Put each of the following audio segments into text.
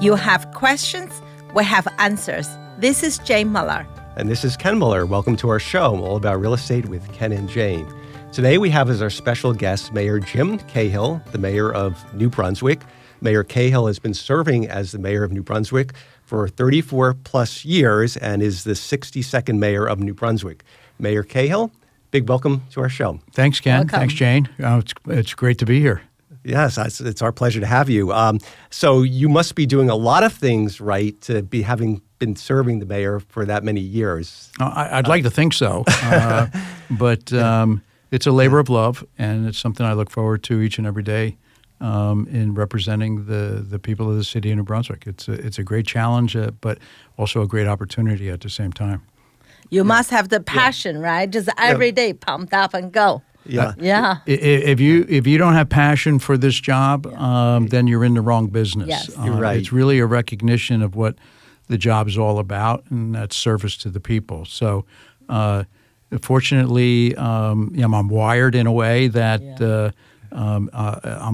You have questions, we have answers. This is Jane Muller. And this is Ken Muller. Welcome to our show, all about real estate with Ken and Jane. Today we have as our special guest Mayor Jim Cahill, the mayor of New Brunswick. Mayor Cahill has been serving as the mayor of New Brunswick for 34 plus years and is the 62nd mayor of New Brunswick. Mayor Cahill, big welcome to our show. Thanks, Ken. Welcome. Thanks, Jane. It's great to be here. Yes, it's our pleasure to have you. So you must be doing a lot of things right to be having been serving the mayor for that many years. I'd like to think so, but it's a labor of love, and it's something I look forward to each and every day in representing the people of the city of New Brunswick. It's a great challenge, but also a great opportunity at the same time. You must have the passion, right? Just every day pumped up and go. Yeah. If you don't have passion for this job, then you're in the wrong business. Yes. You're right. It's really a recognition of what the job is all about, and that's service to the people. So, fortunately, I'm wired in a way that I'm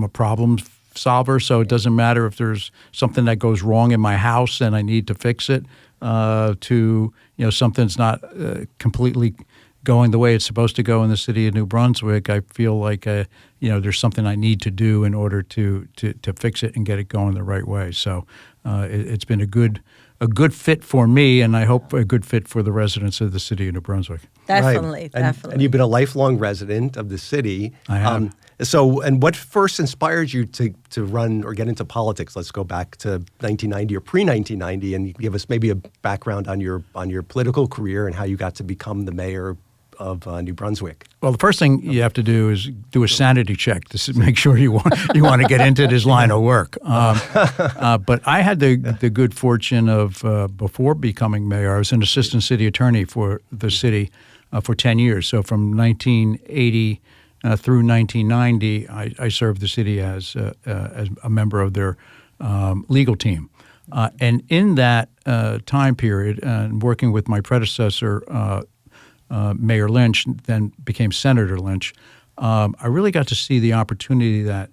a problem solver. So it doesn't matter if there's something that goes wrong in my house and I need to fix it. To something's not completely going the way it's supposed to go in the city of New Brunswick, I feel like there's something I need to do in order to fix it and get it going the right way. So it's been a good fit for me, and I hope a good fit for the residents of the city of New Brunswick. Definitely, right. definitely. And you've been a lifelong resident of the city. I have. And what first inspired you to run or get into politics? Let's go back to 1990 or pre-1990, and you can give us maybe a background on your political career and how you got to become the mayor of New Brunswick. Well, the first thing you have to do is do a sanity check to make sure you want to get into this line of work. But I had the good fortune of before becoming mayor, I was an assistant city attorney for the city for 10 years. So from 1980 through 1990, I served the city as a member of their legal team. And in that time period, and working with my predecessor, Mayor Lynch, then became Senator Lynch, I really got to see the opportunity that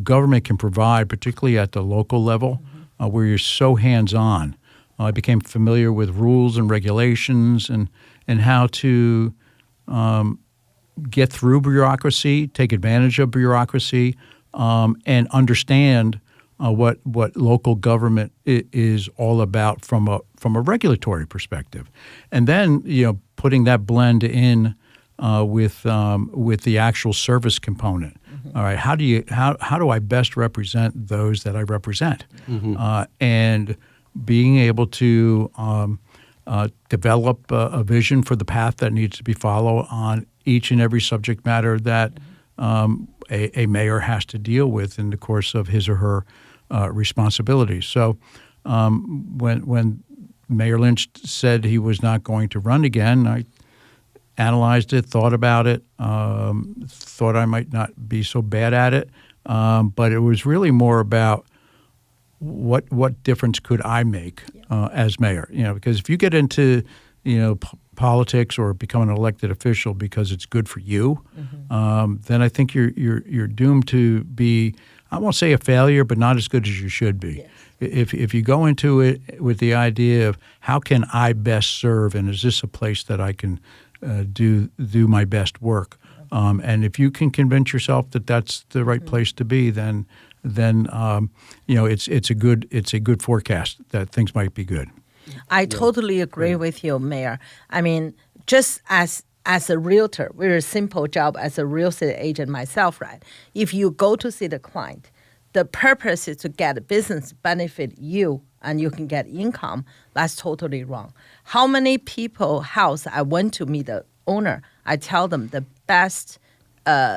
government can provide, particularly at the local level, where you're so hands-on. I became familiar with rules and regulations and how to get through bureaucracy, take advantage of bureaucracy, and understand what local government is all about from a regulatory perspective, and then putting that blend in with the actual service component. Mm-hmm. All right, how do I best represent those that I represent, and being able to develop a vision for the path that needs to be followed on each and every subject matter that a mayor has to deal with in the course of his or her responsibilities. So when Mayor Lynch said he was not going to run again, I analyzed it, thought about it, thought I might not be so bad at it, but it was really more about what difference could I make as mayor? Because if you get into politics or become an elected official because it's good for you, then I think you're doomed to be, I won't say a failure, but not as good as you should be. Yes. If you go into it with the idea of how can I best serve, and is this a place that I can do my best work, and if you can convince yourself that that's the right place to be, then it's a good forecast that things might be good. I totally agree with you, Mayor. I mean, just as a realtor, very simple job as a real estate agent myself, right? If you go to see the client, the purpose is to get business benefit you and you can get income. That's totally wrong. How many people house I went to meet the owner, I tell them the best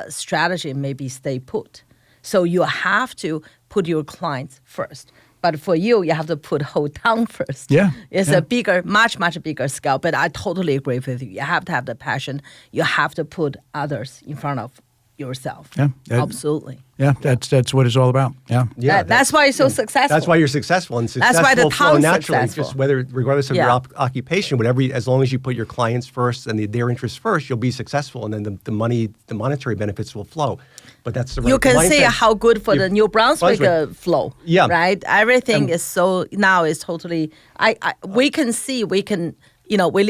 strategy may be stay put. So you have to put your clients first. But for you have to put whole town first. Yeah. It's a bigger, much bigger scale. But I totally agree with you. You have to have the passion. You have to put others in front of yourself. Yeah, absolutely. Yeah, that's what it's all about. Yeah, That's why you're so successful. That's why you're successful, and successful why the flow town's naturally. successful. Just regardless of your occupation, as long as you put your clients first and their interests first, you'll be successful, and then the monetary benefits will flow. But that's the right you can mindset. see how good for the New Brunswick flow. Yeah, right. Everything is so now is totally. We can see we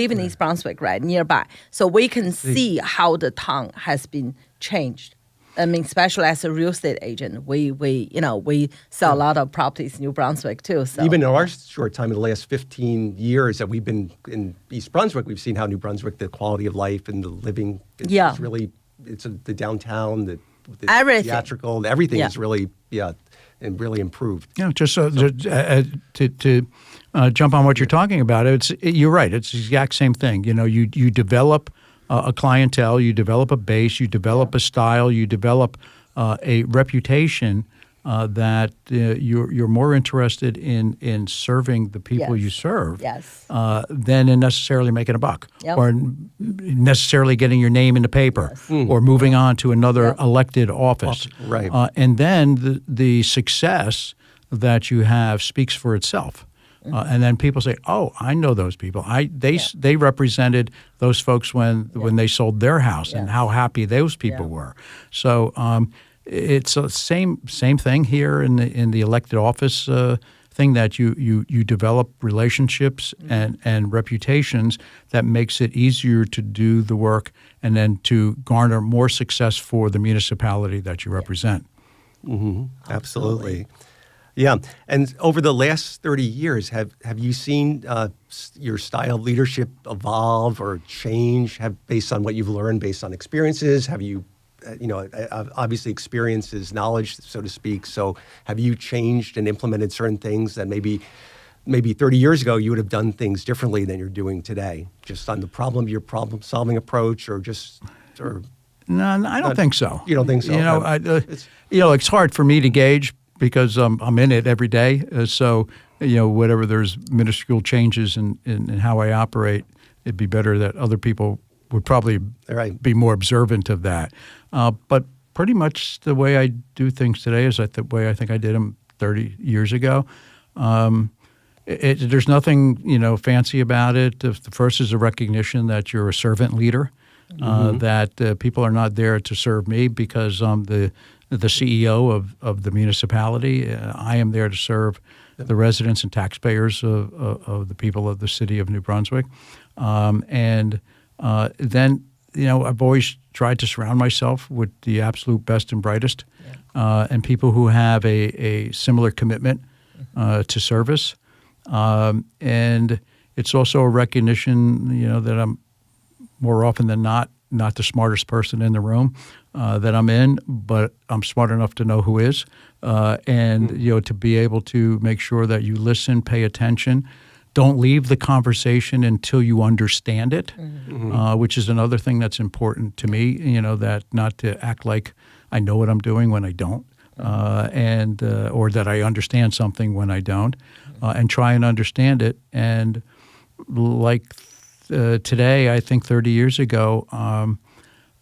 live in East Brunswick, right, nearby, so we can see how the town has been changed. I mean, especially as a real estate agent, we sell a lot of properties in New Brunswick too. So even in our short time, in the last 15 years that we've been in East Brunswick, we've seen how New Brunswick, the quality of life and the living, it's really, the downtown, the everything. theatrical, everything is really, and really improved. Yeah, just to jump on what you're talking about, you're right. It's the exact same thing. You develop a clientele, you develop a base, you develop a style, you develop a reputation that you're more interested in serving the people you serve than in necessarily making a buck or necessarily getting your name in the paper or moving on to another elected office. Right. And then the success that you have speaks for itself. And then people say, "Oh, I know those people. They represented those folks when they sold their house, and how happy those people were." So it's the same thing here in the elected office thing, that you develop relationships and reputations that makes it easier to do the work and then to garner more success for the municipality that you represent. Mm-hmm. Absolutely. Yeah, and over the last 30 years, have you seen your style of leadership evolve or change based on what you've learned, based on experiences? Have you, obviously experience is knowledge, so to speak. So have you changed and implemented certain things that maybe 30 years ago you would have done things differently than you're doing today, just on your problem-solving approach or? No, I don't think so. You don't think so? It's hard for me to gauge, because I'm in it every day. So, whatever there's minuscule changes in how I operate, it'd be better that other people would probably be more observant of that. But pretty much the way I do things today is the way I think I did them 30 years ago. There's nothing, fancy about it. The first is a recognition that you're a servant leader, that people are not there to serve me because I'm the CEO of the municipality. I am there to serve the residents and taxpayers of the people of the city of New Brunswick. Then, I've always tried to surround myself with the absolute best and brightest, and people who have a similar commitment to service. And it's also a recognition, that I'm more often than not the smartest person in the room that I'm in, but I'm smart enough to know who is, and to be able to make sure that you listen, pay attention, don't leave the conversation until you understand it, which is another thing that's important to me. That not to act like I know what I'm doing when I don't, or that I understand something when I don't, and try and understand it. And like today, I think 30 years ago,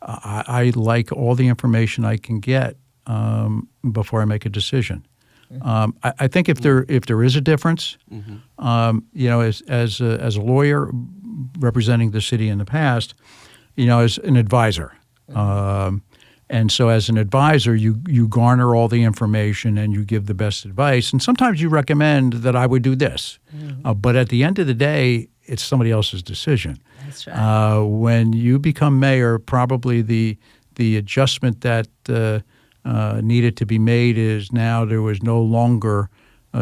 I like all the information I can get before I make a decision. I think if there is a difference, as a lawyer representing the city in the past, as an advisor, and so as an advisor, you garner all the information and you give the best advice, and sometimes you recommend that I would do this, but at the end of the day, it's somebody else's decision. That's right. When you become mayor, probably the adjustment that needed to be made is now there was no longer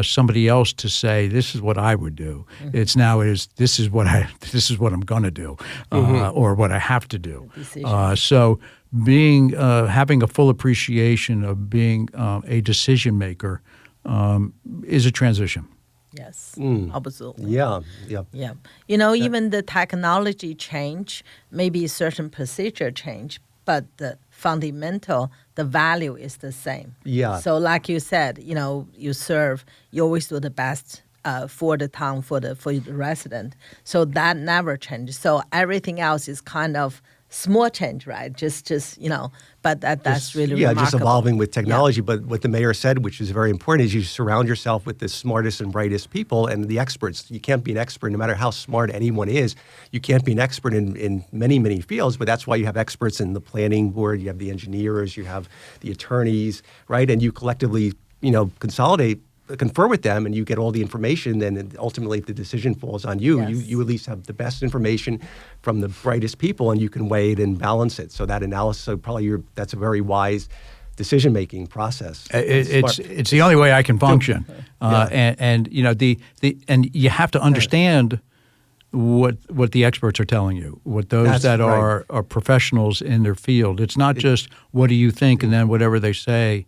somebody else to say this is what I would do. It's now this is what I'm going to do, or what I have to do. So having a full appreciation of being a decision maker is a transition. Yes, absolutely. Yeah. Even the technology change, maybe certain procedure change, but the fundamental, the value is the same. Yeah. So like you said, you serve, you always do the best for the town, for the resident. So that never changes. So everything else is kind of small change, right? Just but that's really remarkable. Just evolving with technology. But what the mayor said, which is very important, is you surround yourself with the smartest and brightest people and the experts. You can't be an expert, no matter how smart anyone is. You can't be an expert in many, many fields, but that's why you have experts in the planning board, you have the engineers, you have the attorneys, right? And you collectively, confer with them, and you get all the information. Then ultimately, if the decision falls on you, Yes. you at least have the best information from the brightest people, and you can weigh it and balance it. So that analysis, that's a very wise decision-making process. It's the only way I can function, and you have to understand what the experts are telling you, what those are professionals in their field. It's not just what do you think, and then whatever they say,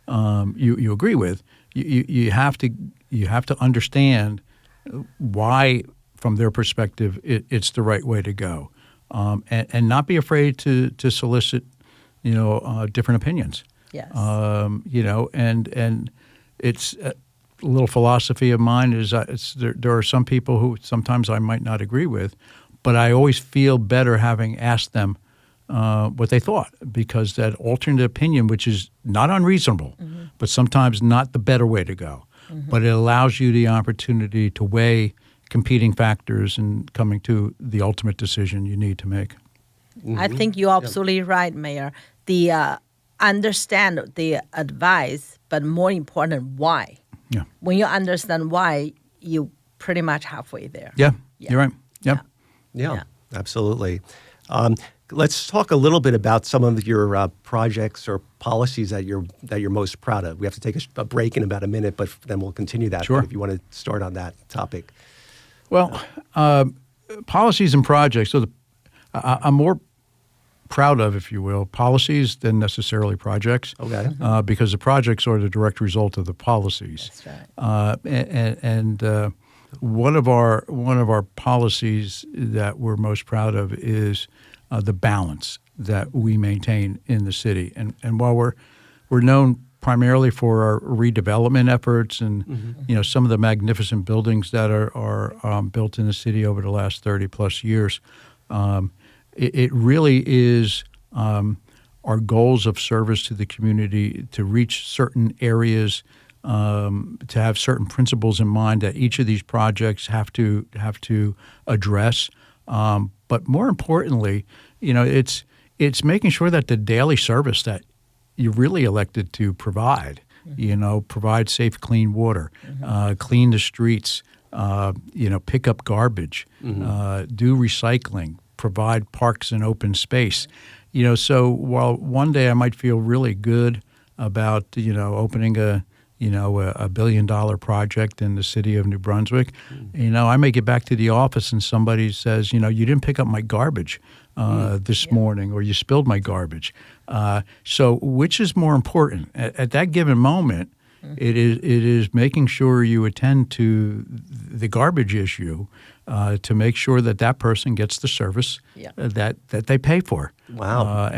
you agree with. You have to understand why, from their perspective, it's the right way to go, and not be afraid to solicit, different opinions. Yes. And it's a little philosophy of mine is there are some people who sometimes I might not agree with, but I always feel better having asked them what they thought, because that alternate opinion, which is not unreasonable, but sometimes not the better way to go, but it allows you the opportunity to weigh competing factors and coming to the ultimate decision you need to make. I think you're absolutely right, Mayor. The understand the advice, but more important, why. Yeah. When you understand why, you pretty much halfway there. Yeah, you're right. Yep. Yeah, absolutely. Let's talk a little bit about some of your projects or policies that you're most proud of. We have to take a break in about a minute, but then we'll continue that. Sure. If you want to start on that topic. Well, policies and projects. So I'm more proud of, if you will, policies than necessarily projects. Okay. Because the projects are the direct result of the policies. That's right. And one of our policies that we're most proud of is the balance that we maintain in the city. And while we're known primarily for our redevelopment efforts and some of the magnificent buildings that are built in the city over the last 30 plus years, it really is our goals of service to the community, to reach certain areas, to have certain principles in mind that each of these projects have to address. But more importantly, it's making sure that the daily service that you're really elected to provide, provide safe, clean water, clean the streets, pick up garbage, do recycling, provide parks and open space. So while one day I might feel really good about, opening a $1 billion project in the city of New Brunswick, I may get back to the office and somebody says, you didn't pick up my garbage this morning, or you spilled my garbage. So which is more important? At that given moment, it is making sure you attend to the garbage issue to make sure that person gets the service that they pay for. Wow.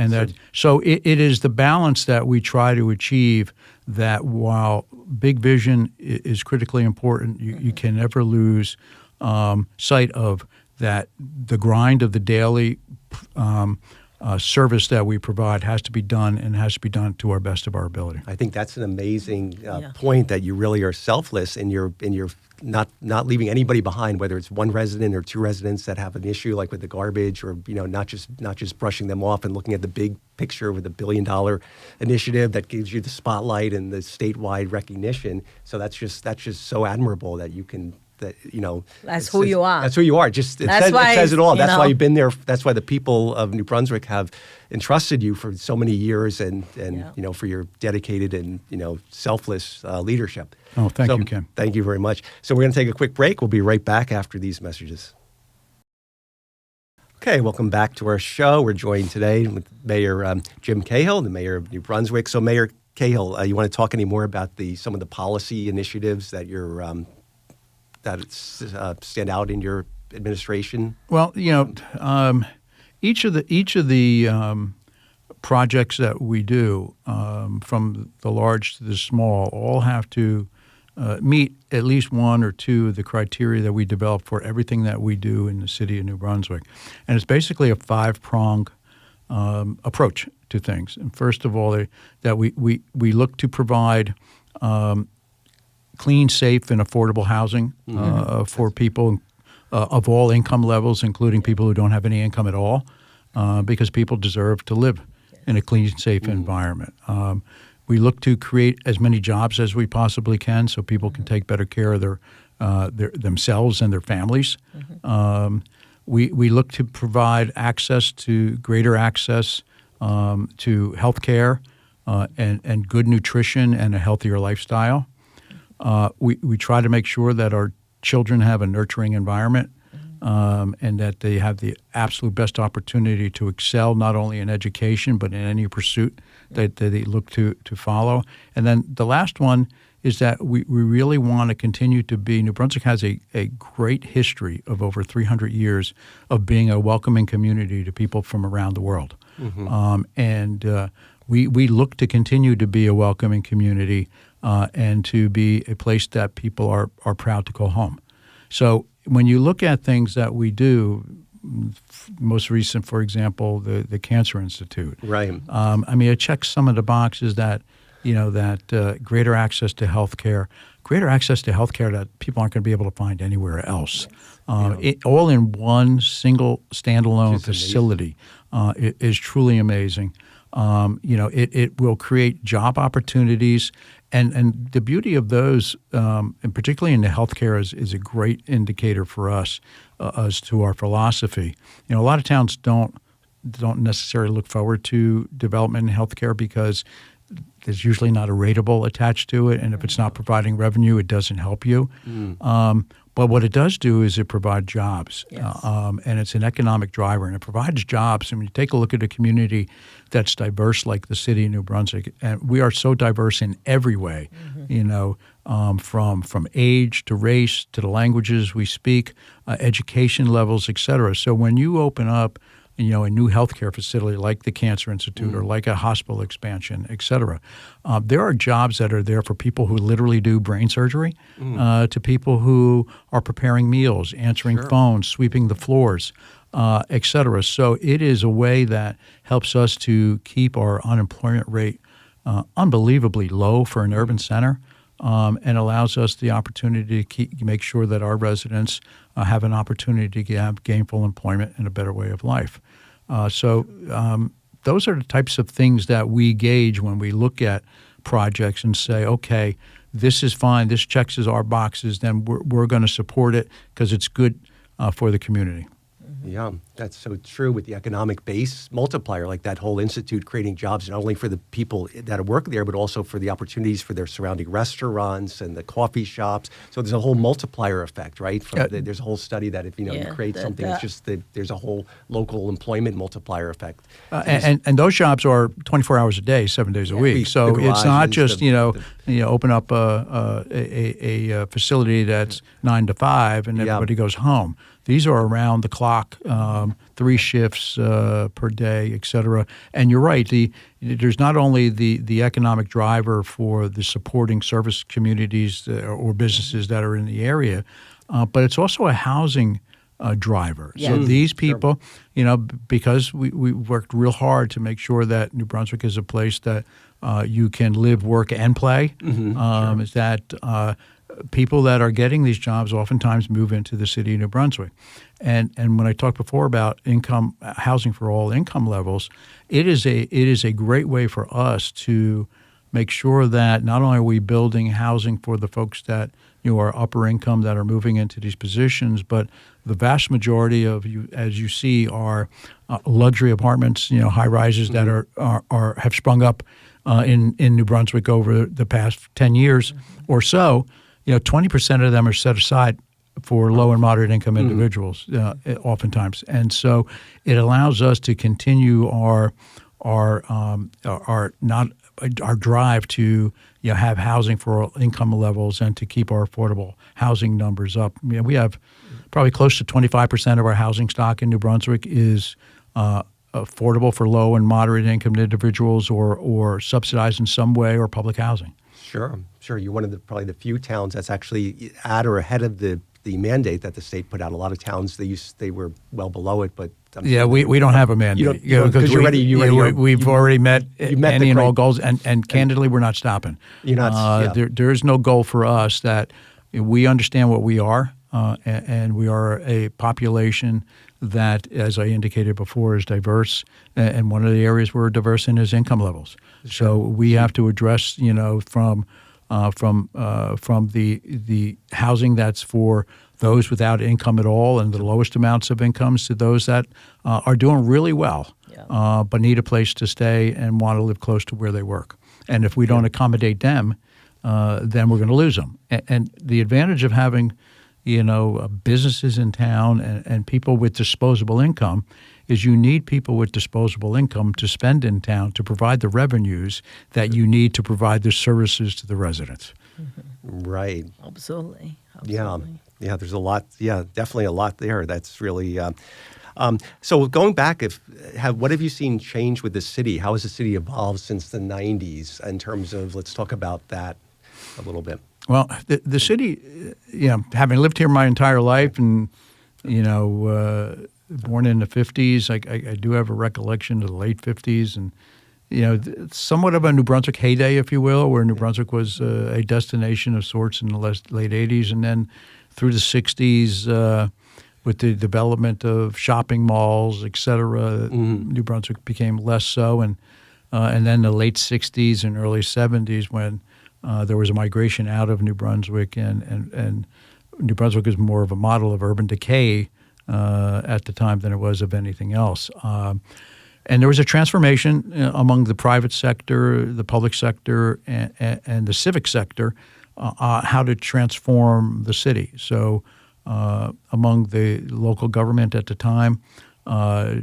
So it is the balance that we try to achieve, that while big vision is critically important, you can never lose sight of that the grind of the daily service that we provide has to be done, and has to be done to our best of our ability. I think that's an amazing point, that you really are selfless in your not leaving anybody behind, whether it's one resident or two residents that have an issue like with the garbage, or not just brushing them off and looking at the big picture with $1 billion initiative that gives you the spotlight and the statewide recognition. So that's just so admirable that you can. That's who you are. That's who you are. It says it all. That's why you've been there. That's why the people of New Brunswick have entrusted you for so many years, and for your dedicated and selfless leadership. Oh, thank you, Ken. Thank you very much. So we're going to take a quick break. We'll be right back after these messages. Okay, welcome back to our show. We're joined today with Mayor Jim Cahill, the mayor of New Brunswick. So, Mayor Cahill, you want to talk any more about some of the policy initiatives that you're that stand out in your administration? Well, each of the projects that we do, from the large to the small, all have to meet at least one or two of the criteria that we develop for everything that we do in the city of New Brunswick. And it's basically a 5-pronged approach to things. And first of all, that we look to provide clean, safe, and affordable housing for people of all income levels, including people who don't have any income at all, because people deserve to live in a clean, safe environment. We look to create as many jobs as we possibly can so people can take better care of their themselves and their families. We look to provide greater access to health care and good nutrition and a healthier lifestyle. We try to make sure that our children have a nurturing environment and that they have the absolute best opportunity to excel not only in education but in any pursuit that they look to follow. And then the last one is that we really want to continue to be – New Brunswick has a great history of over 300 years of being a welcoming community to people from around the world. We look to continue to be a welcoming community and to be a place that people are proud to call home. So when you look at things that we do, most recent, for example, the Cancer Institute. Right. It checks some of the boxes that – greater access to health care, that people aren't going to be able to find anywhere else. All in one single standalone facility is truly amazing. It will create job opportunities. And the beauty of those, and particularly in the healthcare, is a great indicator for us as to our philosophy. A lot of towns don't necessarily look forward to development in healthcare because there's usually not a rateable attached to it, and if it's not providing revenue, it doesn't help you. But what it does do is it provides jobs, and it's an economic driver, and it provides jobs. You take a look at a community that's diverse like the city of New Brunswick, and we are so diverse in every way, from age to race to the languages we speak, education levels, et cetera. So when you open up a new healthcare facility like the Cancer Institute or like a hospital expansion, et cetera. There are jobs that are there for people who literally do brain surgery, to people who are preparing meals, answering phones, sweeping the floors, et cetera. So it is a way that helps us to keep our unemployment rate unbelievably low for an urban center. And allows us the opportunity to make sure that our residents have an opportunity to have gainful employment and a better way of life. So those are the types of things that we gauge when we look at projects and say, okay, this is fine, this checks our boxes, then we're going to support it because it's good for the community. Yeah, that's so true with the economic base multiplier, like that whole institute creating jobs not only for the people that work there, but also for the opportunities for their surrounding restaurants and the coffee shops. So there's a whole multiplier effect, right? There's a whole study that if you create something, it's just that there's a whole local employment multiplier effect. And those jobs are 24 hours a day, 7 days a week. So it's not just open up a facility that's 9 to 5 and everybody goes home. These are around the clock, 3 shifts per day, et cetera. And you're right. There's not only the economic driver for the supporting service communities or businesses that are in the area, but it's also a housing driver. So these people, because we worked real hard to make sure that New Brunswick is a place that you can live, work, and play, is that people that are getting these jobs oftentimes move into the city of New Brunswick. And when I talked before about housing for all income levels, it is a great way for us to make sure that not only are we building housing for the folks that are upper income that are moving into these positions, but the vast majority of as you see, are luxury apartments, high rises that have sprung up in New Brunswick over the past 10 years or so. 20% of them are set aside for low and moderate income individuals, oftentimes, and so it allows us to continue our drive to have housing for all income levels and to keep our affordable housing numbers up. We have probably close to 25% of our housing stock in New Brunswick is affordable for low and moderate income individuals or subsidized in some way or public housing. Sure. You're one of probably the few towns that's actually at or ahead of the mandate that the state put out. A lot of towns, they were well below it, but Yeah, we don't have a mandate. Because we've already met any and all goals, and candidly, we're not stopping. You're not. There is no goal for us that we understand what we are, and we are a population that, as I indicated before, is diverse. And one of the areas we're diverse in is income levels. Sure. So we have to address, from the housing that's for those without income at all and the lowest amounts of incomes to those that are doing really well, but need a place to stay and want to live close to where they work. And if we don't accommodate them, then we're going to lose them. And the advantage of having, businesses in town and people with disposable income is you need people with disposable income to spend in town to provide the revenues that you need to provide the services to the residents. Mm-hmm. Right. Absolutely. Yeah, there's a lot. Yeah, definitely a lot there. That's really. So going back, what have you seen change with the city? How has the city evolved since the 90s in terms of, let's talk about that a little bit. Well, the city, having lived here my entire life and, born in the 50s, I do have a recollection of the late 50s and, somewhat of a New Brunswick heyday, if you will, where New Brunswick was a destination of sorts in the late 80s. And then through the 60s, with the development of shopping malls, et cetera, New Brunswick became less so. And then the late 60s and early 70s when there was a migration out of New Brunswick, and New Brunswick is more of a model of urban decay at the time than it was of anything else. And there was a transformation among the private sector, the public sector, and the civic sector, how to transform the city. So among the local government at the time,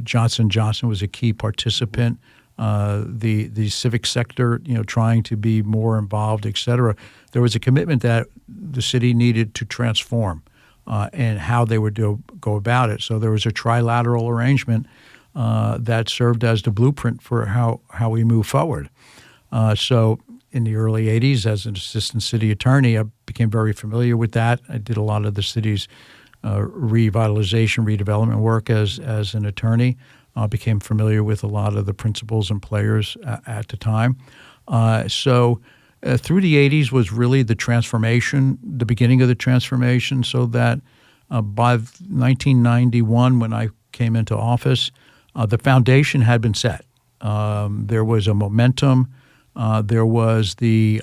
Johnson & Johnson was a key participant. The civic sector, trying to be more involved, et cetera. There was a commitment that the city needed to transform and how they would go about it. So there was a trilateral arrangement that served as the blueprint for how we move forward. So in the early 80s, as an assistant city attorney, I became very familiar with that. I did a lot of the city's revitalization, redevelopment work as an attorney. Became familiar with a lot of the principals and players at the time. So through the 80s was really the transformation, the beginning of the transformation, so that by 1991, when I came into office, the foundation had been set. There was a momentum. There was the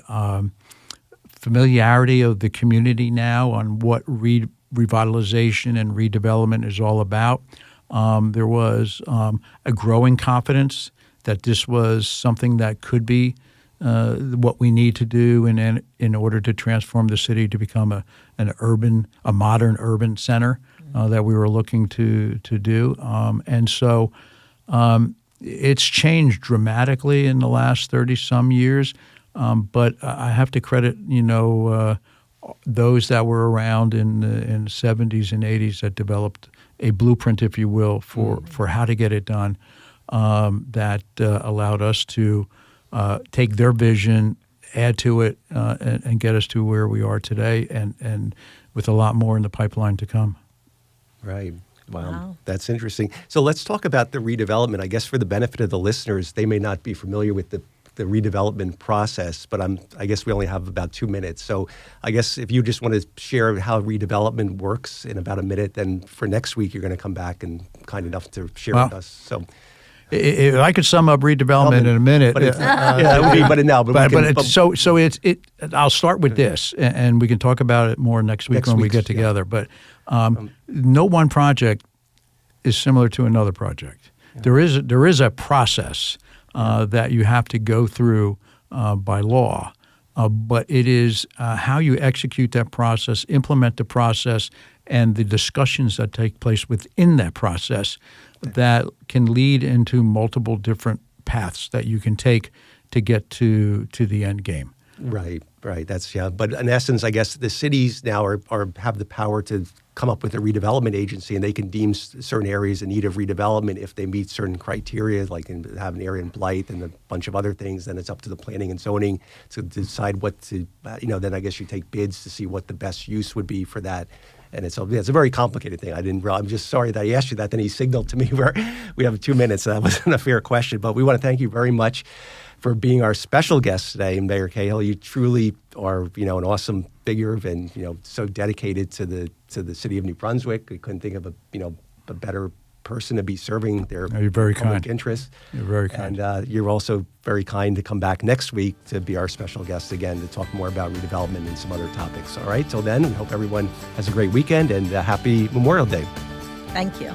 familiarity of the community now on what revitalization and redevelopment is all about. There was a growing confidence that this was something that could be what we need to do in order to transform the city to become a modern urban center that we were looking to do. And so it's changed dramatically in the last 30-some years. But I have to credit, those that were around in the 70s and 80s that developed a blueprint, if you will, for how to get it done, that allowed us to take their vision, add to it, and get us to where we are today, and with a lot more in the pipeline to come. Right. Wow. That's interesting. So let's talk about the redevelopment. I guess for the benefit of the listeners, they may not be familiar with the redevelopment process, but I guess we only have about 2 minutes. So I guess if you just want to share how redevelopment works in about a minute, then for next week you're going to come back and kind enough to share with us. So if I could sum up redevelopment in a minute, but that would be. But now, I'll start with this, and we can talk about it more next week when we get together. But no one project is similar to another project. Yeah. There is a process that you have to go through by law, but it is how you execute that process, implement the process, and the discussions that take place within that process that can lead into multiple different paths that you can take to get to the end game. Right. That's But in essence, I guess the cities now have the power to come up with a redevelopment agency, and they can deem certain areas in need of redevelopment if they meet certain criteria, like have an area in blight and a bunch of other things. Then it's up to the planning and zoning to decide what to. Then I guess you take bids to see what the best use would be for that. And it's a very complicated thing. I'm just sorry that I asked you that. Then he signaled to me where we have 2 minutes. So that wasn't a fair question. But we want to thank you very much for being our special guest today, Mayor Cahill. You truly are, an awesome figure and, so dedicated to the city of New Brunswick. We couldn't think of a better person to be serving their You're very public kind. interests. You're very kind. And you're also very kind to come back next week to be our special guest again to talk more about redevelopment and some other topics. All right, till then, we hope everyone has a great weekend and a happy Memorial Day. Thank you.